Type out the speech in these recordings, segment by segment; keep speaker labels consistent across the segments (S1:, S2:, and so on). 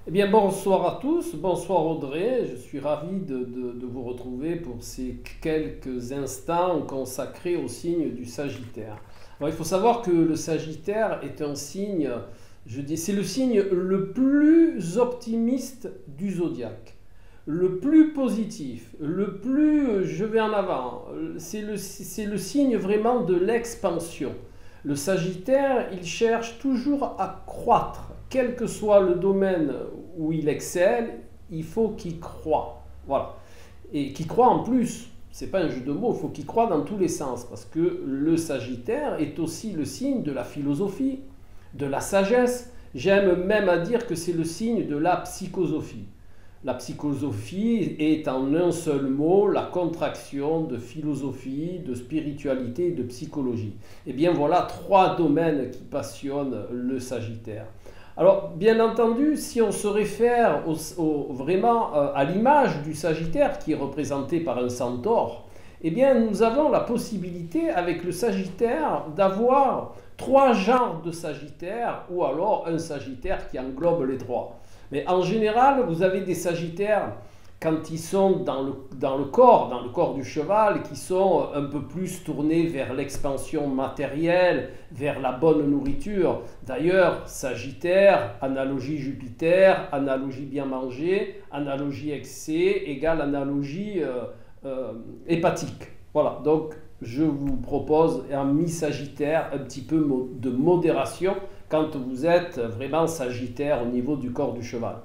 S1: Eh bien, bonsoir à tous, bonsoir Audrey, je suis ravi de vous retrouver pour ces quelques instants consacrés au signe du Sagittaire. Alors, il faut savoir que le Sagittaire est un signe, je dis, c'est le signe le plus optimiste du zodiaque, le plus positif, le plus je vais en avant, c'est le signe vraiment de l'expansion. Le Sagittaire, il cherche toujours à croître, quel que soit le domaine où il excelle, il faut qu'il croie. Voilà. Et qu'il croit en plus. C'est pas un jeu de mots, il faut qu'il croit dans tous les sens. Parce que le Sagittaire est aussi le signe de la philosophie, de la sagesse. J'aime même à dire que c'est le signe de la psychosophie. La psychosophie est en un seul mot la contraction de philosophie, de spiritualité et de psychologie. Et bien voilà trois domaines qui passionnent le Sagittaire. Alors, bien entendu, si on se réfère vraiment à l'image du Sagittaire qui est représentée par un centaure, eh bien, nous avons la possibilité avec le Sagittaire d'avoir trois genres de Sagittaire ou alors un Sagittaire qui englobe les trois. Mais en général, vous avez des Sagittaires quand ils sont dans le corps du cheval, qui sont un peu plus tournés vers l'expansion matérielle, vers la bonne nourriture. D'ailleurs, Sagittaire, analogie Jupiter, analogie bien manger, analogie excès, égale analogie hépatique. Voilà, donc je vous propose un mi-Sagittaire, un petit peu de modération quand vous êtes vraiment Sagittaire au niveau du corps du cheval.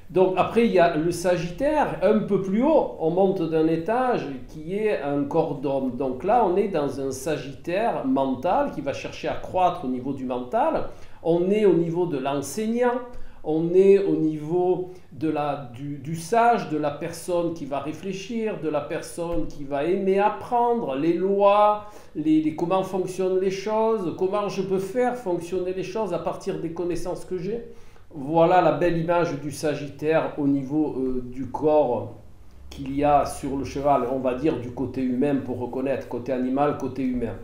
S1: Donc après, il y a le Sagittaire, un peu plus haut, on monte d'un étage qui est un corps d'homme. Donc là, on est dans un Sagittaire mental qui va chercher à croître au niveau du mental. On est au niveau de l'enseignant, on est au niveau du sage, de la personne qui va réfléchir, de la personne qui va aimer apprendre les lois, comment fonctionnent les choses, comment je peux faire fonctionner les choses à partir des connaissances que j'ai. Voilà la belle image du Sagittaire au niveau du corps qu'il y a sur le cheval, on va dire du côté humain pour reconnaître, côté animal, côté humain.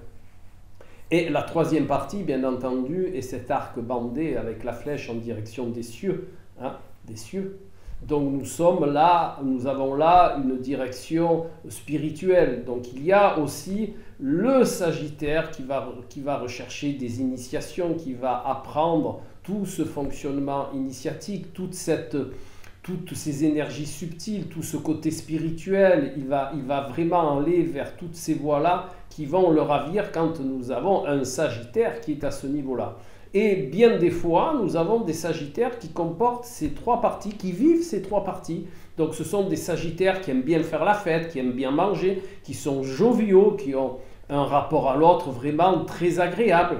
S1: Et la troisième partie, bien entendu, est cet arc bandé avec la flèche en direction des cieux. Hein, des cieux. Donc nous avons là une direction spirituelle. Donc il y a aussi le Sagittaire qui va rechercher des initiations, qui va apprendre tout ce fonctionnement initiatique, toutes ces énergies subtiles, tout ce côté spirituel. Il va vraiment aller vers toutes ces voies-là qui vont le ravir quand nous avons un Sagittaire qui est à ce niveau-là. Et bien des fois, nous avons des Sagittaires qui comportent ces trois parties, qui vivent ces trois parties. Donc ce sont des Sagittaires qui aiment bien faire la fête, qui aiment bien manger, qui sont joviaux, qui ont un rapport à l'autre vraiment très agréable.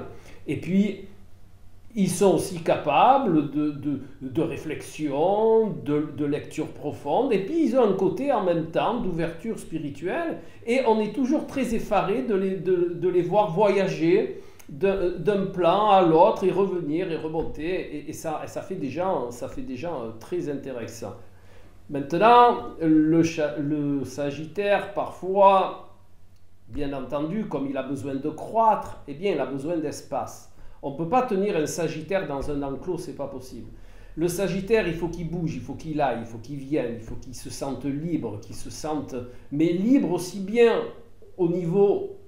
S1: Et puis, ils sont aussi capables de réflexion, de lecture profonde, et puis ils ont un côté en même temps d'ouverture spirituelle, et on est toujours très effaré de les voir voyager d'un plan à l'autre, et revenir, et remonter, et ça fait déjà très intéressant. Maintenant, le Sagittaire, parfois, bien entendu, comme il a besoin de croître, eh bien, il a besoin d'espace. On ne peut pas tenir un Sagittaire dans un enclos, c'est pas possible. Le Sagittaire, il faut qu'il bouge, il faut qu'il aille, il faut qu'il vienne, il faut qu'il se sente libre, mais libre aussi bien au niveau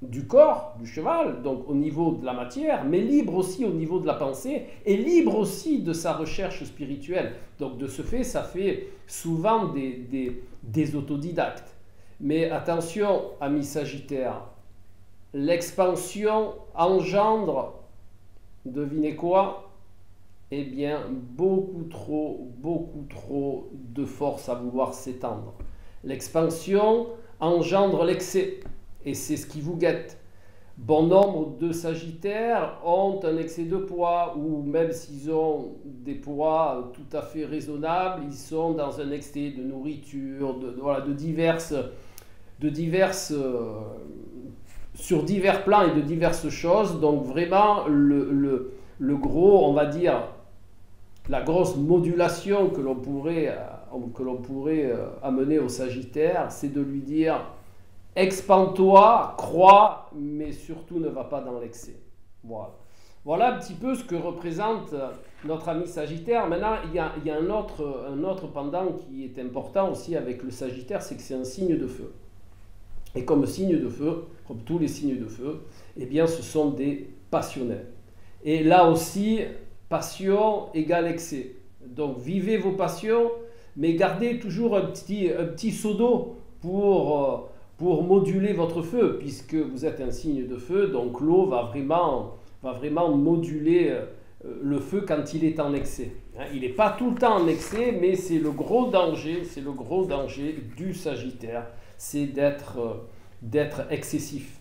S1: du corps, du cheval, donc au niveau de la matière, mais libre aussi au niveau de la pensée, et libre aussi de sa recherche spirituelle. Donc de ce fait, ça fait souvent des autodidactes. Mais attention, amis Sagittaires, l'expansion engendre, devinez quoi? Eh bien, beaucoup trop de force à vouloir s'étendre. L'expansion engendre l'excès, et c'est ce qui vous guette. Bon nombre de Sagittaires ont un excès de poids, ou même s'ils ont des poids tout à fait raisonnables, ils sont dans un excès de nourriture, sur divers plans et de diverses choses. Donc vraiment, le gros, on va dire, la grosse modulation que l'on pourrait amener au Sagittaire, c'est de lui dire expand-toi, crois, mais surtout ne va pas dans l'excès. Voilà. Voilà un petit peu ce que représente notre ami Sagittaire. Maintenant, il y a un autre pendant qui est important aussi avec le Sagittaire, c'est que c'est un signe de feu. Et comme signe de feu, comme tous les signes de feu, eh bien ce sont des passionnels. Et là aussi, passion égale excès. Donc vivez vos passions, mais gardez toujours un petit seau d'eau pour moduler votre feu, puisque vous êtes un signe de feu, donc l'eau va vraiment moduler le feu quand il est en excès. Il n'est pas tout le temps en excès, mais c'est le gros danger du Sagittaire, c'est d'être excessif.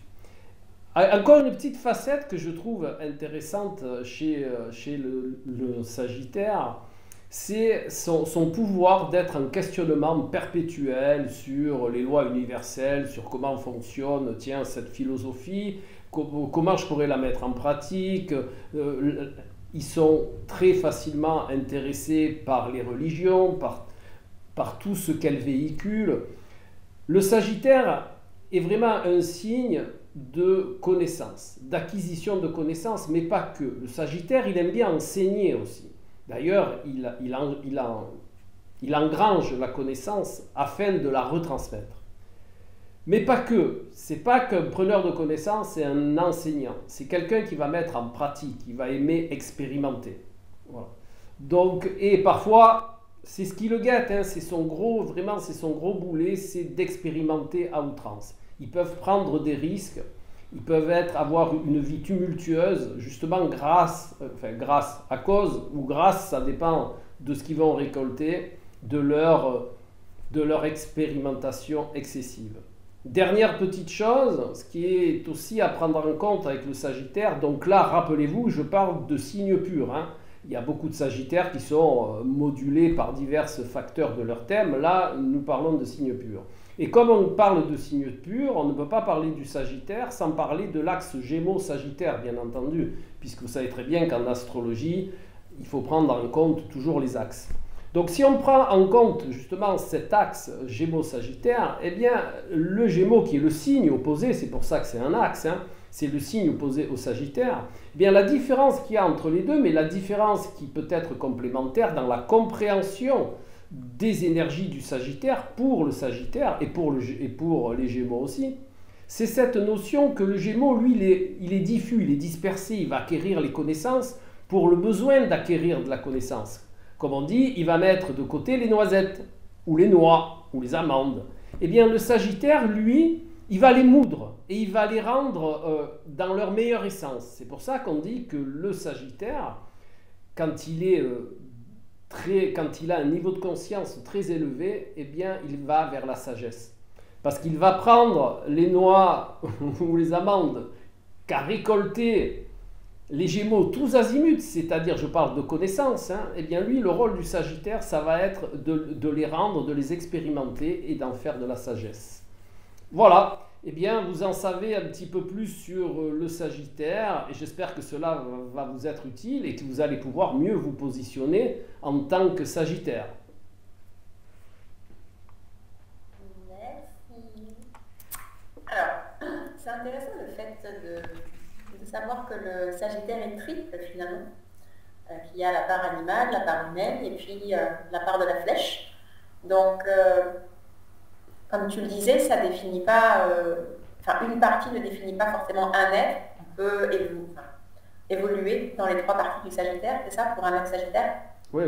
S1: Encore une petite facette que je trouve intéressante chez le Sagittaire, c'est son pouvoir d'être un questionnement perpétuel sur les lois universelles, sur comment fonctionne, tiens, cette philosophie, comment je pourrais la mettre en pratique. Ils sont très facilement intéressés par les religions, par tout ce qu'elles véhiculent. Le Sagittaire est vraiment un signe de connaissance, d'acquisition de connaissances, mais pas que. Le Sagittaire, il aime bien enseigner aussi. D'ailleurs, il engrange la connaissance afin de la retransmettre. Mais pas que. C'est pas qu'un preneur de connaissances, c'est un enseignant. C'est quelqu'un qui va mettre en pratique, qui va aimer expérimenter. Voilà. Donc, et parfois, c'est ce qui le guette, hein, c'est son gros boulet, c'est d'expérimenter à outrance. Ils peuvent prendre des risques, ils peuvent avoir une vie tumultueuse, justement grâce, ça dépend de ce qu'ils vont récolter, de leur expérimentation excessive. Dernière petite chose, ce qui est aussi à prendre en compte avec le Sagittaire, donc là, rappelez-vous, je parle de signes purs, hein. Il y a beaucoup de Sagittaires qui sont modulés par divers facteurs de leur thème. Là, nous parlons de signes purs. Et comme on parle de signes purs, on ne peut pas parler du Sagittaire sans parler de l'axe Gémeaux-Sagittaire, bien entendu, puisque vous savez très bien qu'en astrologie, il faut prendre en compte toujours les axes. Donc si on prend en compte justement cet axe Gémeaux-Sagittaire, eh bien le Gémeaux qui est le signe opposé, c'est pour ça que c'est un axe, hein, c'est le signe opposé au Sagittaire, eh bien la différence qu'il y a entre les deux, mais la différence qui peut être complémentaire dans la compréhension des énergies du Sagittaire pour le Sagittaire et pour les Gémeaux aussi, c'est cette notion que le Gémeaux, lui, il est diffus, il est dispersé, il va acquérir les connaissances pour le besoin d'acquérir de la connaissance. Comme on dit, il va mettre de côté les noisettes, ou les noix, ou les amandes. Eh bien, le Sagittaire, lui, il va les moudre et il va les rendre dans leur meilleure essence. C'est pour ça qu'on dit que le Sagittaire, quand il a un niveau de conscience très élevé, eh bien, il va vers la sagesse. Parce qu'il va prendre les noix ou les amandes qu'a récolté les Gémeaux tous azimuts, c'est-à-dire, je parle de connaissances, hein, eh bien lui, le rôle du Sagittaire, ça va être de les rendre, de les expérimenter et d'en faire de la sagesse. Voilà, eh bien, vous en savez un petit peu plus sur le Sagittaire et j'espère que cela va vous être utile et que vous allez pouvoir mieux vous positionner en tant que Sagittaire.
S2: Merci. Alors, c'est intéressant le fait de savoir que le Sagittaire est triple finalement, qu'il y a la part animale, la part humaine et puis la part de la flèche. Donc, comme tu le disais, ça définit pas, une partie ne définit pas forcément un être. On peut évoluer dans les trois parties du Sagittaire, c'est ça pour un être Sagittaire?
S1: Oui,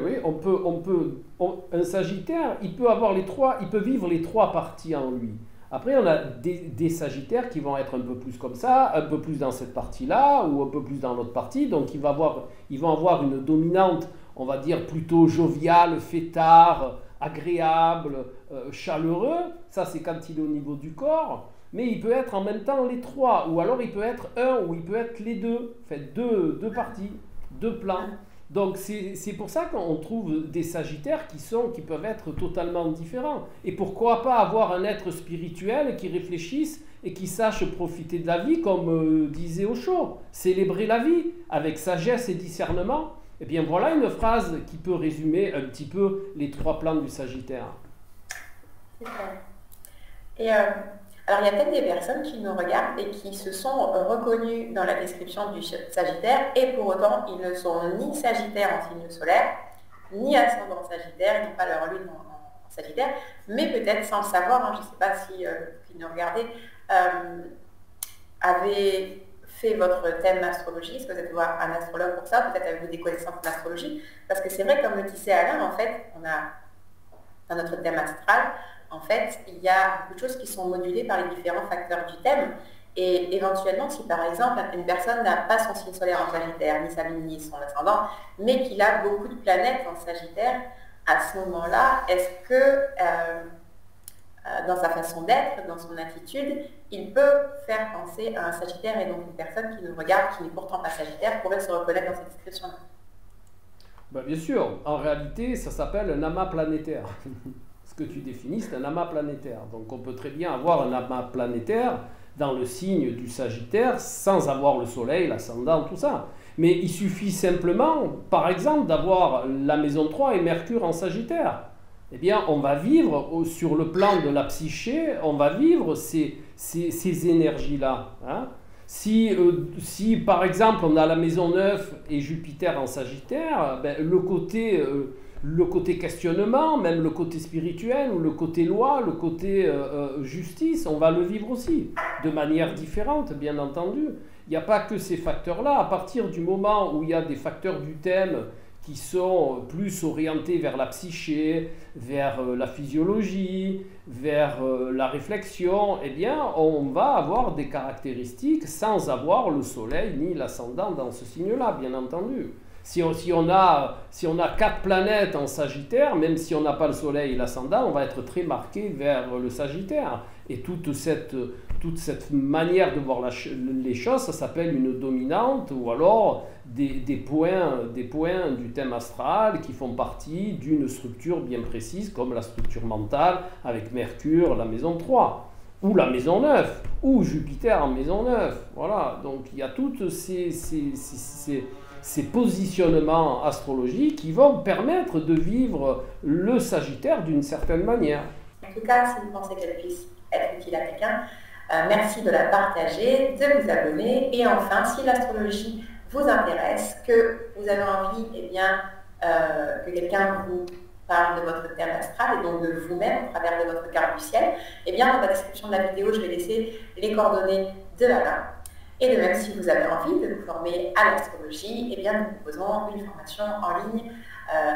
S1: un Sagittaire, il peut vivre les trois parties en lui. Après, on a des Sagittaires qui vont être un peu plus comme ça, un peu plus dans cette partie-là, ou un peu plus dans l'autre partie. Donc, ils vont avoir une dominante, on va dire, plutôt joviale, fêtard, agréable, chaleureux. Ça, c'est quand il est au niveau du corps. Mais il peut être en même temps les trois, ou alors il peut être un, ou il peut être les deux. En fait, deux parties, deux plans. Donc c'est pour ça qu'on trouve des Sagittaires qui peuvent être totalement différents. Et pourquoi pas avoir un être spirituel qui réfléchisse et qui sache profiter de la vie, comme disait Osho, célébrer la vie avec sagesse et discernement. Eh bien voilà une phrase qui peut résumer un petit peu les trois plans du Sagittaire.
S2: C'est vrai. Et Alors, il y a peut-être des personnes qui nous regardent et qui se sont reconnues dans la description du Sagittaire et pour autant, ils ne sont ni Sagittaire en signe solaire, ni ascendant Sagittaire, ils n'ont pas leur lune en Sagittaire, mais peut-être sans le savoir, hein, je ne sais pas si qui nous regardez, avez fait votre thème astrologie, est-ce que vous êtes un astrologue pour ça, peut-être avez-vous des connaissances en astrologie, parce que c'est vrai, comme le disait Alain, en fait, on a dans notre thème astral, en fait, il y a beaucoup de choses qui sont modulées par les différents facteurs du thème. Et éventuellement, si par exemple, une personne n'a pas son signe solaire en Sagittaire, ni sa lune, ni son ascendant, mais qu'il a beaucoup de planètes en Sagittaire, à ce moment-là, est-ce que dans sa façon d'être, dans son attitude, il peut faire penser à un Sagittaire et donc une personne qui nous regarde, qui n'est pourtant pas Sagittaire, pourrait se reconnaître dans cette description-là?
S1: Ben, bien sûr, en réalité, ça s'appelle un amas planétaire. Ce que tu définis, c'est un amas planétaire. Donc on peut très bien avoir un amas planétaire dans le signe du Sagittaire sans avoir le Soleil, l'ascendant, tout ça. Mais il suffit simplement, par exemple, d'avoir la maison 3 et Mercure en Sagittaire. Eh bien, on va vivre sur le plan de la psyché, on va vivre ces énergies-là. Hein. Si par exemple on a la maison 9 et Jupiter en Sagittaire, ben, le côté questionnement, même le côté spirituel, ou le côté loi, le côté justice, on va le vivre aussi, de manière différente, bien entendu. Il n'y a pas que ces facteurs-là. À partir du moment où il y a des facteurs du thème qui sont plus orientés vers la psyché, vers la physiologie, vers la réflexion, eh bien, on va avoir des caractéristiques sans avoir le soleil ni l'ascendant dans ce signe-là, bien entendu. Si on a 4 planètes en Sagittaire, même si on n'a pas le soleil et l'ascendant, on va être très marqué vers le Sagittaire. Et toute cette manière de voir les choses, ça s'appelle une dominante, ou alors des points du thème astral qui font partie d'une structure bien précise, comme la structure mentale avec Mercure, la maison 3, ou la maison 9, ou Jupiter en maison 9. Voilà, donc il y a toutes ces positionnements astrologiques qui vont permettre de vivre le Sagittaire d'une certaine manière.
S2: En tout cas, si vous pensez qu'elle puisse être utile à quelqu'un, merci de la partager, de vous abonner. Et enfin, si l'astrologie vous intéresse, que vous avez envie que quelqu'un vous parle de votre thème astral et donc de vous-même au travers de votre carte du ciel, dans la description de la vidéo, je vais laisser les coordonnées de Alain. Et de même, si vous avez envie de vous former à l'astrologie, nous proposons une formation en ligne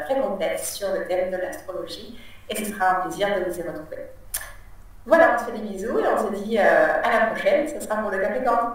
S2: très complète sur le thème de l'astrologie. Et ce sera un plaisir de vous y retrouver. Voilà, on se fait des bisous et on se dit à la prochaine. Ce sera pour le Capricorne.